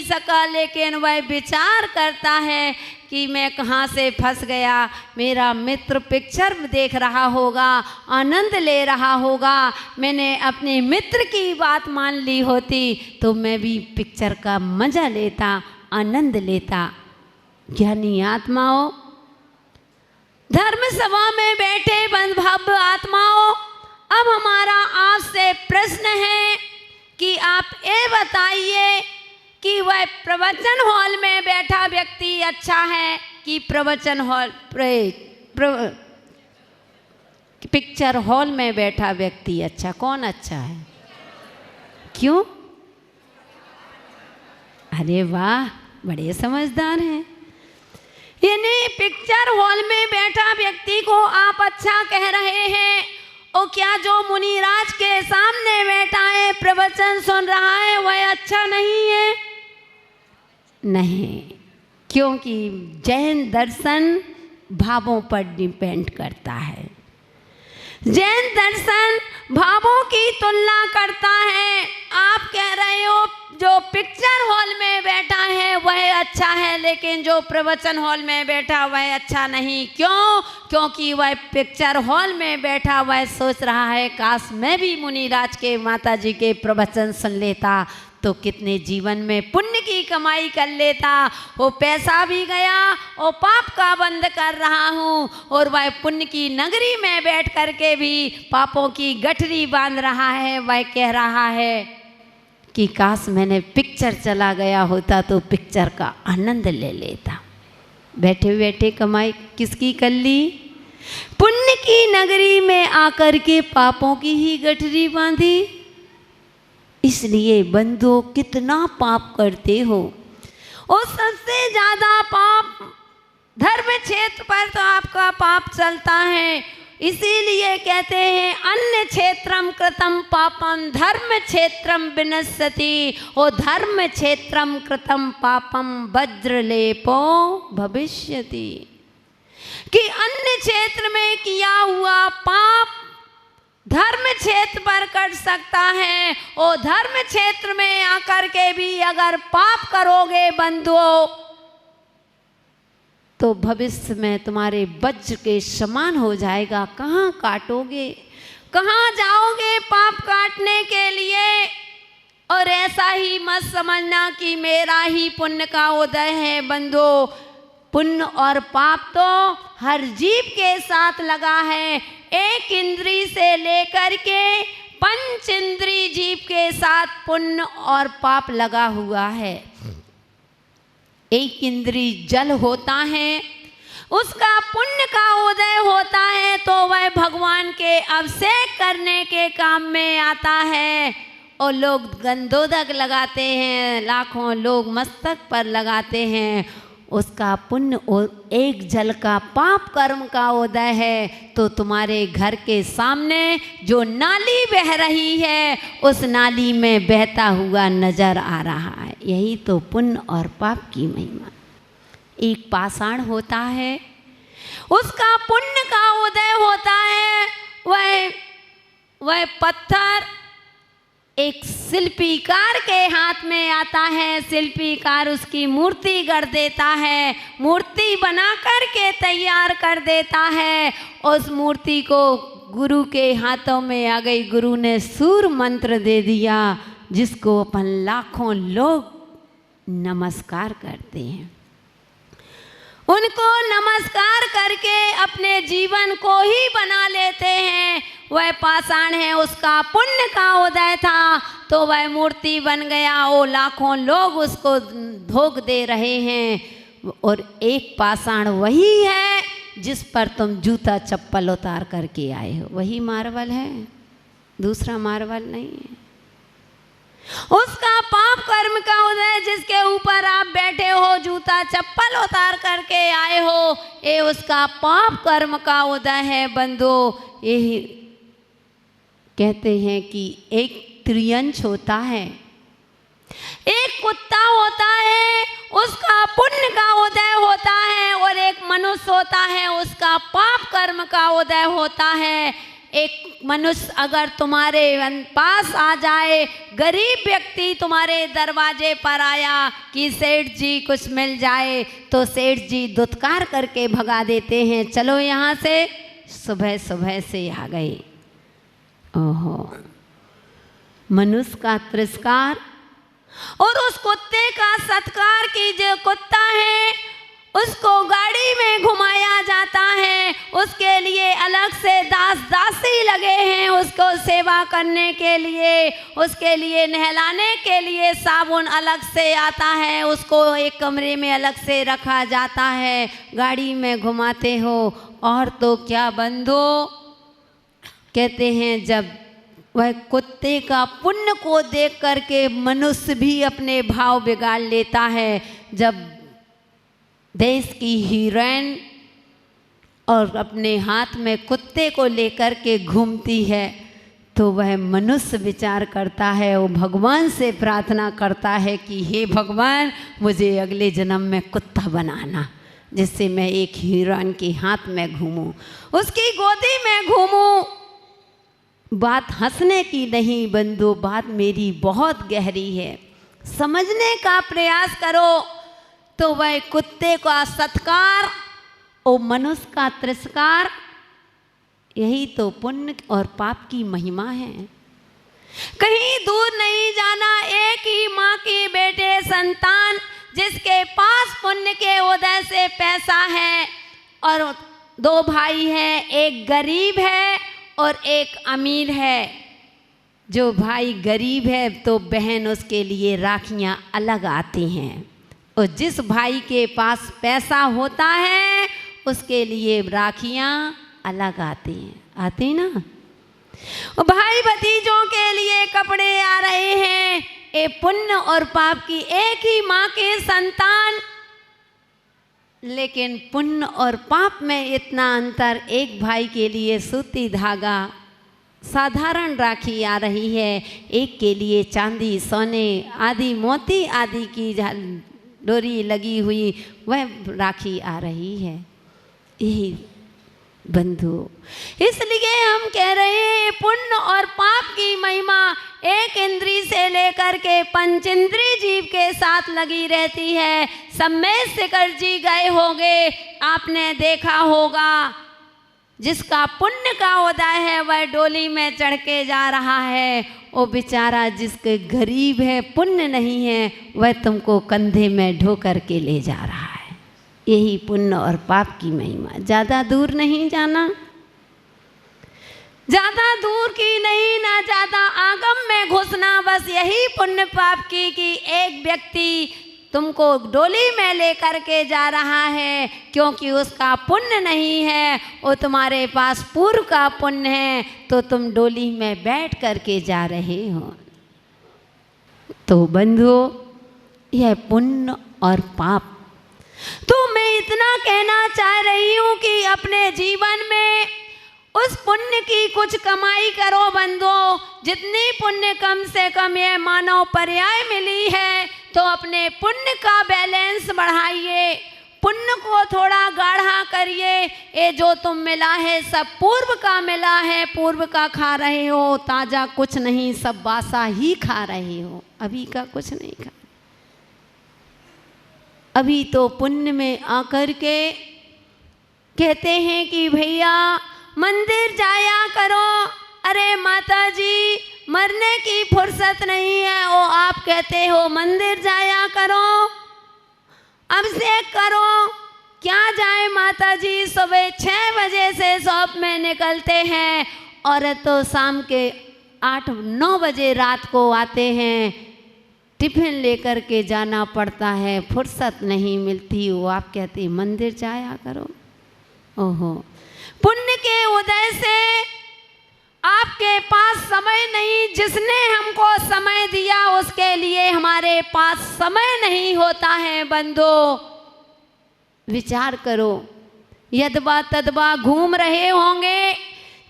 सका, लेकिन वह विचार करता है कि मैं कहाँ से फंस गया। मेरा मित्र पिक्चर देख रहा होगा, आनंद ले रहा होगा, मैंने अपने मित्र की बात मान ली होती तो मैं भी पिक्चर का मज़ा लेता, आनंद लेता। ज्ञानी आत्माओं, धर्म सभा में बैठे बंधुभाव आत्माओं, अब हमारा आपसे प्रश्न है कि आप ये बताइए कि वह प्रवचन हॉल में बैठा व्यक्ति अच्छा है कि प्रवचन हॉल पिक्चर हॉल में बैठा व्यक्ति अच्छा? कौन अच्छा है? क्यों? अरे वाह, बड़े समझदार हैं। यानी पिक्चर हॉल में बैठा व्यक्ति को आप अच्छा कह रहे हैं, और क्या जो मुनिराज के सामने बैठा है प्रवचन सुन रहा है वह अच्छा नहीं है? नहीं, क्योंकि जैन दर्शन भावों पर डिपेंड करता है। जैन दर्शन भावों की तुलना करता है। आप कह रहे हो जो पिक्चर हॉल में बैठा है वह अच्छा है, लेकिन जो प्रवचन हॉल में बैठा वह अच्छा नहीं। क्यों? क्योंकि वह पिक्चर हॉल में बैठा वह सोच रहा है काश मैं भी मुनिराज के माता जी के प्रवचन सुन लेता तो कितने जीवन में पुण्य की कमाई कर लेता। वो पैसा भी गया और पाप का बंद कर रहा हूँ, और वह पुण्य की नगरी में बैठ कर के भी पापों की गठरी बांध रहा है। वह कह रहा है कि काश मैंने पिक्चर चला गया होता तो पिक्चर का आनंद ले लेता। बैठे बैठे कमाई किसकी कर ली? पुण्य की नगरी में आकर के पापों की ही गठरी बांधी। इसलिए बंधुओं, कितना पाप करते हो, और सबसे ज़्यादा पाप धर्म क्षेत्र पर तो आपका पाप चलता है। इसीलिए कहते हैं अन्य क्षेत्रम कृतम पापम धर्म क्षेत्रम विनश्यति, और धर्म क्षेत्रम कृतम पापम वज्रलेपो भविष्यति, कि अन्य क्षेत्र में किया हुआ पाप धर्म क्षेत्र पर कर सकता है, और धर्म क्षेत्र में आकर के भी अगर पाप करोगे बंधुओं तो भविष्य में तुम्हारे वज्र के समान हो जाएगा। कहाँ काटोगे, कहाँ जाओगे पाप काटने के लिए? और ऐसा ही मत समझना कि मेरा ही पुण्य का उदय है बंधुओं। पुण्य और पाप तो हर जीव के साथ लगा है। एक इंद्री से लेकर के पंच इंद्री जीव के साथ पुण्य और पाप लगा हुआ है। एक इंद्री जल होता है, उसका पुण्य का उदय होता है तो वह भगवान के अभिषेक करने के काम में आता है। और लोग गंधोदक लगाते हैं, लाखों लोग मस्तक पर लगाते हैं, उसका पुण्य। और एक जल का पाप कर्म का उदय है तो तुम्हारे घर के सामने जो नाली बह रही है उस नाली में बहता हुआ नजर आ रहा है। यही तो पुण्य और पाप की महिमा। एक पाषाण होता है, उसका पुण्य का उदय होता है, वह पत्थर एक शिल्पीकार के हाथ में आता है। शिल्पीकार उसकी मूर्ति गढ़ देता है, मूर्ति बना कर के तैयार कर देता है। उस मूर्ति को गुरु के हाथों में आ गई, गुरु ने सूर मंत्र दे दिया जिसको अपन लाखों लोग नमस्कार करते हैं। उनको नमस्कार करके अपने जीवन को ही बना लेते हैं। वह पाषाण है, उसका पुण्य का उदय था तो वह मूर्ति बन गया, वो लाखों लोग उसको भोग दे रहे हैं। और एक पाषाण वही है जिस पर तुम जूता चप्पल उतार करके आए हो, वही मार्बल है, दूसरा मार्बल नहीं है। उसका पाप कर्म का उदय जिसके ऊपर आप बैठे हो, जूता चप्पल उतार करके आए हो, ये उसका पाप कर्म का उदय है बंधु। यही कहते हैं कि एक त्रियंश होता है, एक कुत्ता होता है उसका पुण्य का उदय होता है, और एक मनुष्य होता है उसका पाप कर्म का उदय होता है। एक मनुष्य अगर तुम्हारे पास आ जाए, गरीब व्यक्ति तुम्हारे दरवाजे पर आया कि सेठ जी कुछ मिल जाए, तो सेठ जी दुत्कार करके भगा देते हैं, चलो यहाँ से, सुबह सुबह से आ गए। ओहो, मनुष्य का तिरस्कार और उस कुत्ते का सत्कार की जो कुत्ता है उसको गाड़ी में घुमाया जाता है, उसके लिए अलग से दास दासी लगे हैं उसको सेवा करने के लिए, उसके लिए नहलाने के लिए साबुन अलग से आता है, उसको एक कमरे में अलग से रखा जाता है, गाड़ी में घुमाते हो। और तो क्या बंधो, कहते हैं जब वह कुत्ते का पुण्य को देख करके मनुष्य भी अपने भाव बिगाड़ लेता है। जब देश की हीरोइन और अपने हाथ में कुत्ते को लेकर के घूमती है तो वह मनुष्य विचार करता है, वो भगवान से प्रार्थना करता है कि हे भगवान, मुझे अगले जन्म में कुत्ता बनाना, जिससे मैं एक हीरोइन के हाथ में घूमूं, उसकी गोदी में घूमूं। बात हंसने की नहीं बंधु, बात मेरी बहुत गहरी है, समझने का प्रयास करो। तो वह कुत्ते का सत्कार और मनुष्य का तिरस्कार, यही तो पुण्य और पाप की महिमा है। कहीं दूर नहीं जाना, एक ही माँ के बेटे संतान जिसके पास पुण्य के उदय से पैसा है, और दो भाई हैं, एक गरीब है और एक अमीर है। जो भाई गरीब है तो बहन उसके लिए राखियां अलग आती हैं, और जिस भाई के पास पैसा होता है उसके लिए राखियां अलग आती ना। और भाई भतीजों के लिए कपड़े आ रहे हैं। ये पुण्य और पाप की एक ही माँ के संतान, लेकिन पुण्य और पाप में इतना अंतर। एक भाई के लिए सूती धागा साधारण राखी आ रही है, एक के लिए चांदी सोने आदि मोती आदि की डोरी लगी हुई वह राखी आ रही है। यही बंधु, इसलिए हम कह रहे हैं पुण्य और पाप की महिमा एक इंद्री से लेकर के पंच इंद्री जीव के साथ लगी रहती है। सब में शिखर जी गए होंगे, आपने देखा होगा, जिसका पुण्य का उदय है वह डोली में चढ़ के जा रहा है, वो बेचारा जिसके गरीब है पुण्य नहीं है वह तुमको कंधे में ढो कर के ले जा रहा है। यही पुण्य और पाप की महिमा। ज़्यादा दूर नहीं जाना, ज़्यादा दूर की नहीं, ना ज़्यादा आगम में घुसना, बस यही पुण्य पाप की कि एक व्यक्ति तुमको डोली में लेकर के जा रहा है, क्योंकि उसका पुण्य नहीं है, वो तुम्हारे पास पूर्व का पुण्य है, तो तुम डोली में बैठ करके जा रहे हो। तो बंधुओं, यह पुण्य और पाप। तो मैं इतना कहना चाह रही हूँ कि अपने जीवन में उस पुण्य की कुछ कमाई करो बंधुओं। जितनी पुण्य कम से कम यह मानव पर्याय मिली है, तो अपने पुण्य का बैलेंस बढ़ाइए, पुण्य को थोड़ा गाढ़ा करिए। ये जो तुम मिला है सब पूर्व का मिला है, पूर्व का खा रहे हो, ताज़ा कुछ नहीं, सब बासा ही खा रहे हो, अभी का कुछ नहीं खा। अभी तो पुण्य में आकर के कहते हैं कि भैया मंदिर जाया करो। अरे माता जी, मरने की फुर्सत नहीं है, वो आप कहते हो मंदिर जाया करो, अभिषेक करो। क्या जाए माता जी, सुबह 6 बजे से शॉप में निकलते हैं और तो शाम के 8-9 बजे रात को आते हैं, टिफिन लेकर के जाना पड़ता है, फुर्सत नहीं मिलती। वो आप कहते मंदिर जाया करो। ओहो, पुण्य के उदय से आपके पास समय नहीं, जिसने हमको समय दिया उसके लिए हमारे पास समय नहीं होता है। बंधो, विचार करो, यदवा तदवा घूम रहे होंगे,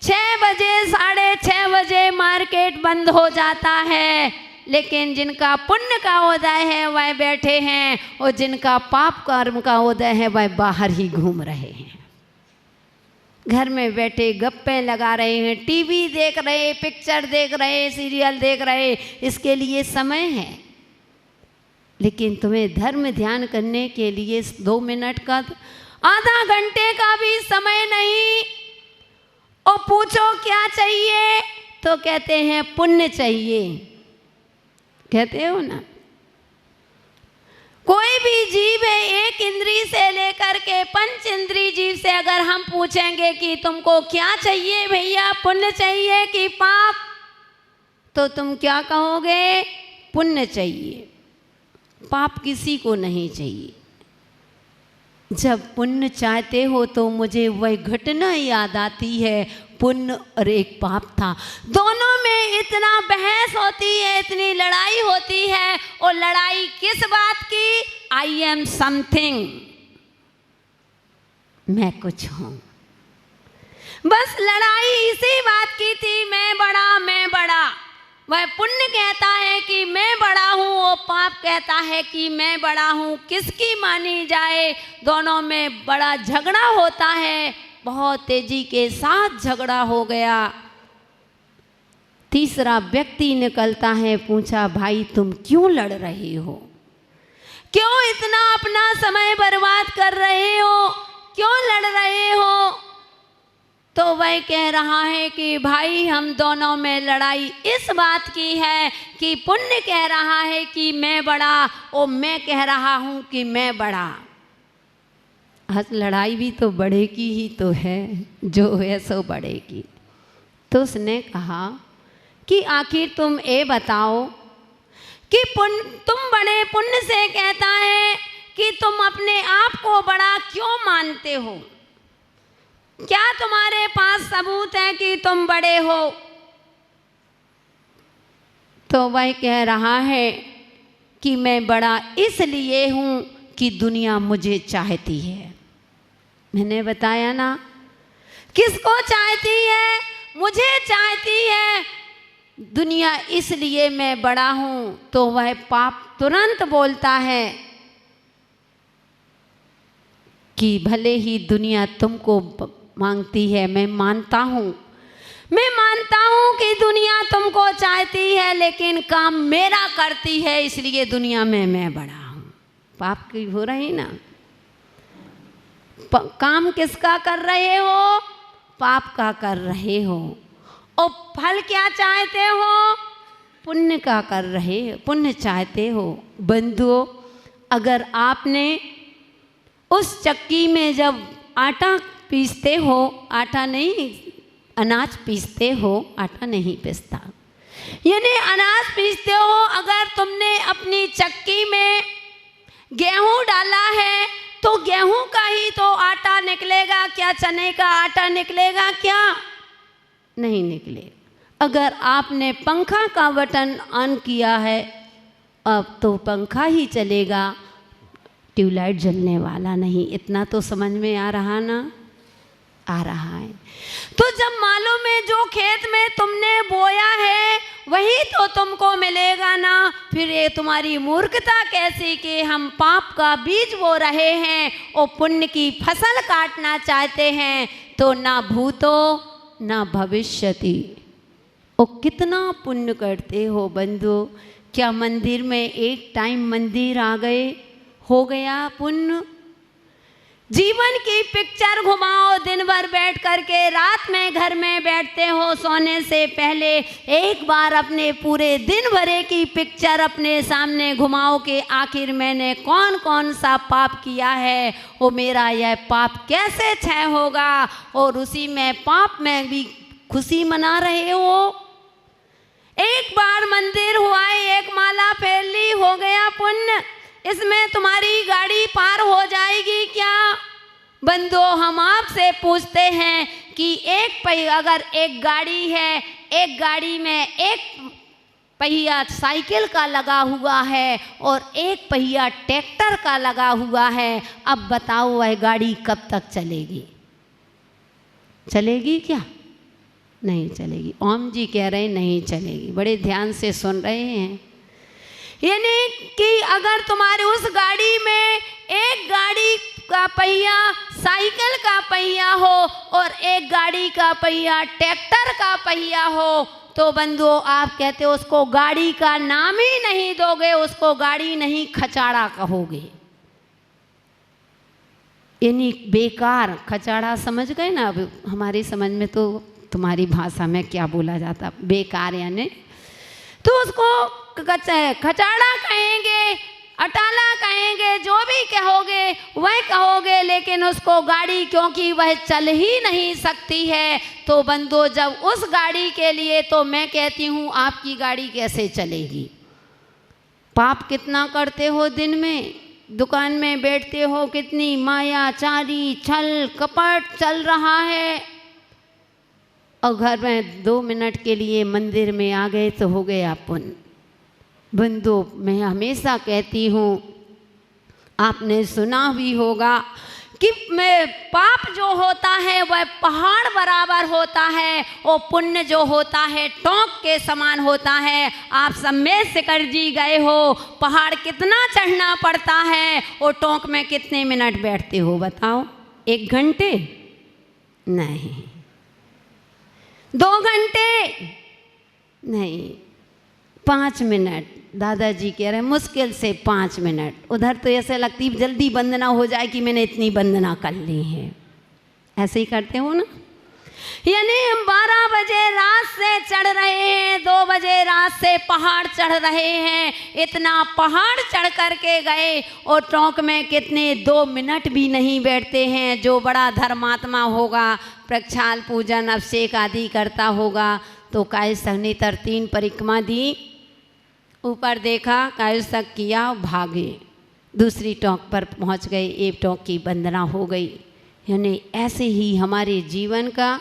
6 बजे 6:30 बजे मार्केट बंद हो जाता है, लेकिन जिनका पुण्य का उदय है वह बैठे हैं, और जिनका पाप कर्म का उदय है वह बाहर ही घूम रहे हैं। घर में बैठे गप्पे लगा रहे हैं, टीवी देख रहे, पिक्चर देख रहे, सीरियल देख रहे, इसके लिए समय है। लेकिन तुम्हें धर्म ध्यान करने के लिए 2 मिनट का, आधा घंटे का भी समय नहीं। और पूछो क्या चाहिए तो कहते हैं पुण्य चाहिए, कहते हो ना। कोई भी जीव है, एक इंद्री से लेकर के 5 इंद्री जीव से अगर हम पूछेंगे कि तुमको क्या चाहिए भैया, पुण्य चाहिए कि पाप, तो तुम क्या कहोगे? पुण्य चाहिए, पाप किसी को नहीं चाहिए। जब पुण्य चाहते हो तो मुझे वह घटना याद आती है, पुण्य और एक पाप था, दोनों में इतना बहस होती है, इतनी लड़ाई होती है। और लड़ाई किस बात की? आई एम समथिंग, मैं कुछ हूं। बस लड़ाई इसी बात की थी, मैं बड़ा, मैं बड़ा। वह पुण्य कहता है कि मैं बड़ा हूँ, वो पाप कहता है कि मैं बड़ा हूँ। किसकी मानी जाए? दोनों में बड़ा झगड़ा होता है, बहुत तेजी के साथ झगड़ा हो गया। तीसरा व्यक्ति निकलता है, पूछा भाई तुम क्यों लड़ रहे हो, क्यों इतना अपना समय बर्बाद कर रहे हो, क्यों लड़ रहे हो? तो वह कह रहा है कि भाई हम दोनों में लड़ाई इस बात की है कि पुण्य कह रहा है कि मैं बड़ा, और मैं कह रहा हूँ कि मैं बड़ा। आज लड़ाई भी तो बड़े की ही तो है, जो है सो बड़े की। तो उसने कहा कि आखिर तुम ये बताओ कि तुम बड़े पुण्य से कहता है कि तुम अपने आप को बड़ा क्यों मानते हो? क्या तुम्हारे पास सबूत है कि तुम बड़े हो? तो वह कह रहा है कि मैं बड़ा इसलिए हूँ कि दुनिया मुझे चाहती है। मैंने बताया ना, किसको चाहती है? मुझे चाहती है दुनिया, इसलिए मैं बड़ा हूँ। तो वह पाप तुरंत बोलता है कि भले ही दुनिया तुमको मांगती है, मैं मानता हूँ कि दुनिया तुमको चाहती है, लेकिन काम मेरा करती है, इसलिए दुनिया में मैं बड़ा हूँ। पाप की हो रही ना, काम किसका कर रहे हो? पाप का कर रहे हो। और फल क्या चाहते हो? पुण्य का कर रहे हो, पुण्य चाहते हो। बंधुओं, अगर आपने उस चक्की में जब आटा पीसते हो, आटा नहीं, अनाज पीसते हो, आटा नहीं पीसता, यानी अनाज पीसते हो, अगर तुमने अपनी चक्की में गेहूं डाला है तो गेहूं का ही तो आटा निकलेगा क्या? चने का आटा निकलेगा क्या? नहीं निकलेगा। अगर आपने पंखा का बटन ऑन किया है, अब तो पंखा ही चलेगा, ट्यूबलाइट जलने वाला नहीं। इतना तो समझ में आ रहा ना? आ रहा है। तो जब मालूम है जो खेत में तुमने बोया है वही तो तुमको मिलेगा ना, फिर ये तुम्हारी मूर्खता कैसी कि हम पाप का बीज बो रहे हैं और पुण्य की फसल काटना चाहते हैं। तो ना भूतो ना भविष्यति। और कितना पुण्य करते हो बंधु। क्या मंदिर में एक टाइम मंदिर आ गए, हो गया पुण्य? जीवन की पिक्चर घुमाओ, दिन भर बैठ करके रात में घर में बैठते हो सोने से पहले, एक बार अपने पूरे दिन भरे की पिक्चर अपने सामने घुमाओ कि आखिर मैंने कौन कौन सा पाप किया है, वो मेरा यह पाप कैसे क्षय होगा, और उसी में पाप में भी खुशी मना रहे हो। एक बार मंदिर हुआ, एक माला फेर ली, हो गया पुण्य, इसमें तुम्हारी गाड़ी पार हो जाएगी क्या? बंदो, हम आपसे पूछते हैं कि एक पहिया, अगर एक गाड़ी है, एक गाड़ी में एक पहिया साइकिल का लगा हुआ है और एक पहिया ट्रैक्टर का लगा हुआ है, अब बताओ वह गाड़ी कब तक चलेगी? चलेगी क्या? नहीं चलेगी। ओम जी कह रहे नहीं चलेगी, बड़े ध्यान से सुन रहे हैं। यानी कि अगर तुम्हारे उस गाड़ी में एक गाड़ी का पहिया साइकिल का पहिया हो और एक गाड़ी का पहिया ट्रैक्टर का पहिया हो, तो बंधुओं आप कहते हो उसको गाड़ी का नाम ही नहीं दोगे, उसको गाड़ी नहीं खचाड़ा कहोगे। यानी बेकार। खचाड़ा समझ गए ना? अब हमारी समझ में तो तुम्हारी भाषा में क्या बोला जाता, बेकार यानी, तो उसको खचाड़ा कहेंगे, अटाला कहेंगे, जो भी कहोगे वह कहोगे, लेकिन उसको गाड़ी, क्योंकि वह चल ही नहीं सकती है। तो बंदो जब उस गाड़ी के लिए, तो मैं कहती हूँ आपकी गाड़ी कैसे चलेगी? पाप कितना करते हो दिन में, दुकान में बैठते हो, कितनी माया चारी छल कपट चल रहा है, और घर में 2 मिनट के लिए मंदिर में आ गए तो हो गया पुण्य। बंधु मैं हमेशा कहती हूँ, आपने सुना भी होगा कि मैं पाप जो होता है वह पहाड़ बराबर होता है, और पुण्य जो होता है टोंक के समान होता है। आप सब में शिखर जी गए हो, पहाड़ कितना चढ़ना पड़ता है, और टोंक में कितने मिनट बैठते हो बताओ? 1 घंटे नहीं, 2 घंटे नहीं, 5 मिनट। दादाजी कह रहे हैं मुश्किल से 5 मिनट। उधर तो ऐसे लगती जल्दी वंदना हो जाए कि मैंने इतनी वंदना कर ली है। ऐसे ही करते हो ना? यानी हम 12 बजे रात से चढ़ रहे हैं, 2 बजे रात से पहाड़ चढ़ रहे हैं। इतना पहाड़ चढ़ करके गए, और टोंक में कितने 2 मिनट भी नहीं बैठते हैं। जो बड़ा धर्मात्मा होगा, प्रक्षाल पूजन अभिषेक आदि करता होगा, तो कायस्थक ने 3 परिक्रमा दी, ऊपर देखा, कायस्थक किया, भागे, दूसरी टोंक पर पहुंच गए, एक टोंक की वंदना हो गई। यानी ऐसे ही हमारे जीवन का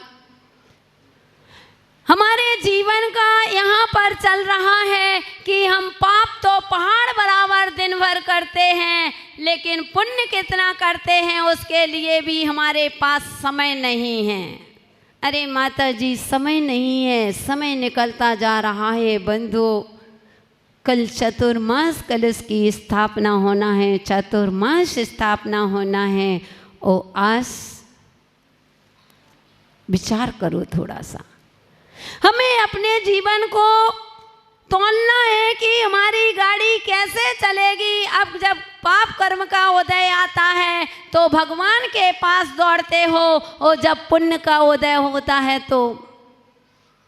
यहाँ पर चल रहा है कि हम पाप तो पहाड़ बराबर दिन भर करते हैं, लेकिन पुण्य कितना करते हैं उसके लिए भी हमारे पास समय नहीं है। अरे माता जी समय नहीं है, समय निकलता जा रहा है। बंधु कल चतुर्मास कलश की स्थापना होना है, चतुर्मास स्थापना होना है, और आज विचार करो थोड़ा सा। हमें अपने जीवन को तोलना है कि हमारी गाड़ी कैसे चलेगी। अब जब पाप कर्म का उदय आता है तो भगवान के पास दौड़ते हो, और जब पुण्य का उदय होता है तो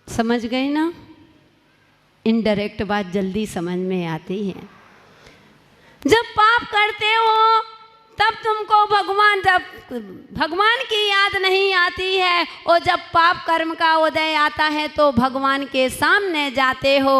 समझ गए ना? इनडायरेक्ट बात जल्दी समझ में आती है। जब पाप करते हो तब तुमको भगवान की याद नहीं आती है, और जब पाप कर्म का उदय आता है तो भगवान के सामने जाते हो।